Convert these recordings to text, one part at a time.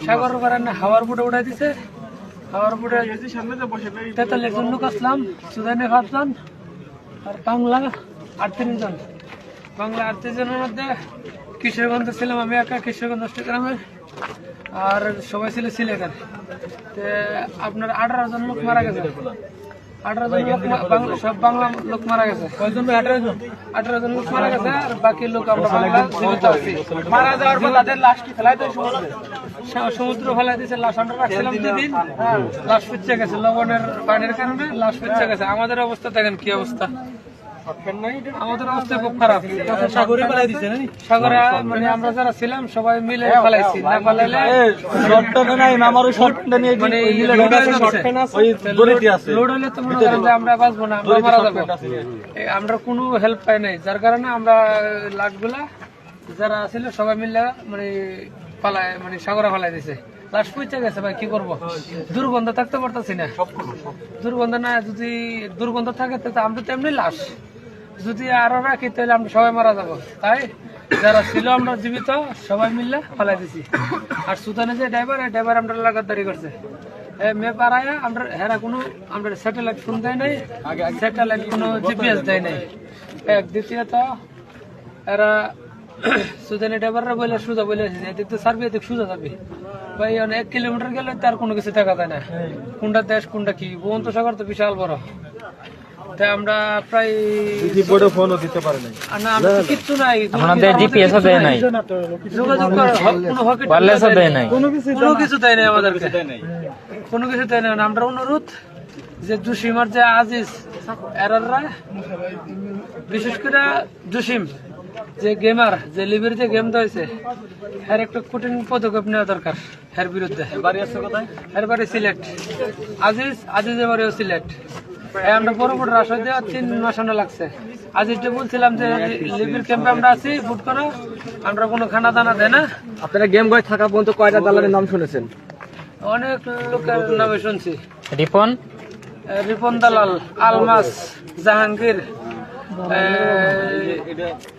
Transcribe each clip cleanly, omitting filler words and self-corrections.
সাগর হাওয়ার বুটে উঠাই দিছে। হাওয়ার বুটে 43 জন লোক আসলাম, সুদানে ফাঁসলাম আর বাংলা 38 জন। বাংলা 38 জনের মধ্যে কিশোরগঞ্জ ছিলাম আমি একা, কিশোরগঞ্জ গ্রামের, আর সবাই ছিল সিলেটের। আপনার 18 জন লোক মারা গেছে। 18 জন লোক সব বাংলা লোক মারা গেছে। 18 জন লোক মারা গেছে, আর বাকি লোক আমরা বাংলা জীবিত আছি। মারা যাওয়ার পর তাদের লাশ কি ফেলাই দেয় সমুদ্র ফেলাই দিয়েছে। লাশ আমরা রাখছিলাম 2 দিন, লাশ পচে গেছে লবণের পানির কারণে, লাশ পচে গেছে। আমাদের অবস্থা দেখেন কি অবস্থা, আমাদের অবস্থা খুব খারাপ। সাগরে ফেলাই দিচ্ছে, সাগরে মানে আমরা যারা ছিলাম সবাই মিলে ফেলাইছি, না ফেলাইলে লোড হলে তো মনে করেন যে আমরা বাঁচবো না, আমরা মারা যাবো। আমরা কোনো হেল্প পাই নাই, যার কারণে আমরা লাশগুলা যারা ছিল সবাই মিলে মানে পালায়, মানে সাগরে ফেলাই দিছে। লাশ পচে গেছে ভাই, কি করবো? দুর্গন্ধ থাকতে পারতেছি না। দুর্গন্ধ না, যদি দুর্গন্ধ থাকে তো আমরা তো এমনি লাশ, যদি আরো রাখি তাহলে আমরা সবাই মারা যাবো। তাই যারা ছিল আমরা জীবিত সবাই মিললে ফেলাই দিছি। আর সুদানে যে ড্রাইভার আমরা লাগাতারি করছে, মেয়ে পাড়ায় আমরা হেরা কোনো আমরা স্যাটেলাইট ফোন দেয় নাই, স্যাটেলাইট কোনো জিপিএস দেয় নাই। এক দ্বিতীয়ত এরা সুদানি ড্রাইভাররা বলে সোজা বলে আসছে, এদিক তো সার্ভি, এদিক সোজা যাবি ভাই। 1 কিলোমিটার গেলে তার কোনো কিছু দেখা যায় না, কোনটা দেশ কোনটা কি। ভূমধ্যসাগর তো বিশাল বড়। আমরা প্রায় ফোনও দিতে পারি না, কিচ্ছু নাই, জিপিএস দেয় নাই, যোগাযোগ কোনো কিছু দেয় নাই আমাদেরকে, কোনো কিছু দেয় নাই। আমরা অনুরোধ যে জসিমার যে আজিজ এরাররা, বিশেষ করে জসিম যে গেমার, যে লিবির যে গেম হয়েছে, এর একটা কঠিন পদক্ষেপ নেওয়া দরকার এর বিরুদ্ধে। এর বাড়ি সিলেট, আজিজের বাড়িও সিলেট। আমরা বড় বড় রাস্তায় দেওয়া 3 মাস লাগছে। আজিজটা বলছিলাম যে লিবির ক্যাম্পে আমরা আছি, বুট করো, আমরা কোনো খানা দানা দেয় না। আপনারা গেম গয়ে থাকা পর্যন্ত কয়টা দালালের নাম শুনেছেন? অনেক লোকের নামে শুনছি। রিপন দালাল, আলমাস, জাহাঙ্গীর,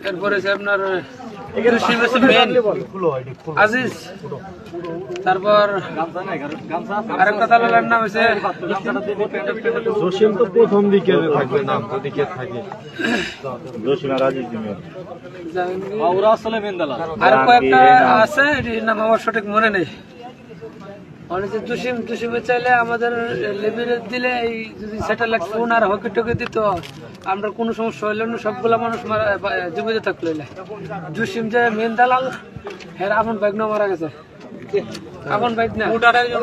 এরপরে আপনার আজিজ, তারপর আরেকটা দালালের নাম হচ্ছে জসিম। তো প্রথম দিকে থাকবে নাম, ওদিকে থাকে জসিম আর আজিজ। আর কয়েকটা আছে, এটির নাম আমার সঠিক মনে নেই। জসিমে চাইলে আমাদের লেবিরে দিলে, এই যদি স্যাটেলাইট ফোন আর হকি টকি দিত, আমরা কোনো সমস্যা হইল না, সবগুলা মানুষ জীবিত থাকলো। জসিম যে মেন দালাল, হের আপন বাইক না মারা গেছে, আপন বাইক না, মোট 18 জন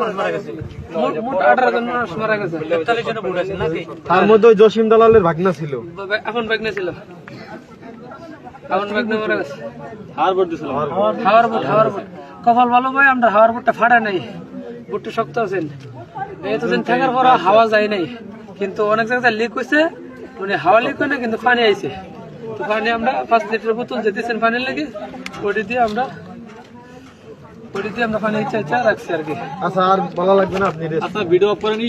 মারা গেছে। তার মধ্যে জসিম দালালের ভাগনা ছিল, আপন বাইক না ছিল, আপন বাইক না মারা গেছে। হাওয়ার বুট কপাল ভালো ভাই, আমরা হাওয়ার বুটটা ফাটা নাই, বুটটা শক্ত আছেন। এতদিন থাকার পর হাওয়া যায় নাই, কিন্তু অনেক জায়গায় লিক হয়েছে, মানে হাওয়া লিক হয় না, কিন্তু পানি আইছে। তো পানি আমরা 5 লিটার বোতল যেতেছেন পানির লাগে, ওটি দিয়ে আমরা পানি ইচ্ছা রাখছি আর কি। আচ্ছা, আর বলা লাগবে না, আপনি ভিডিও অফ করেনি।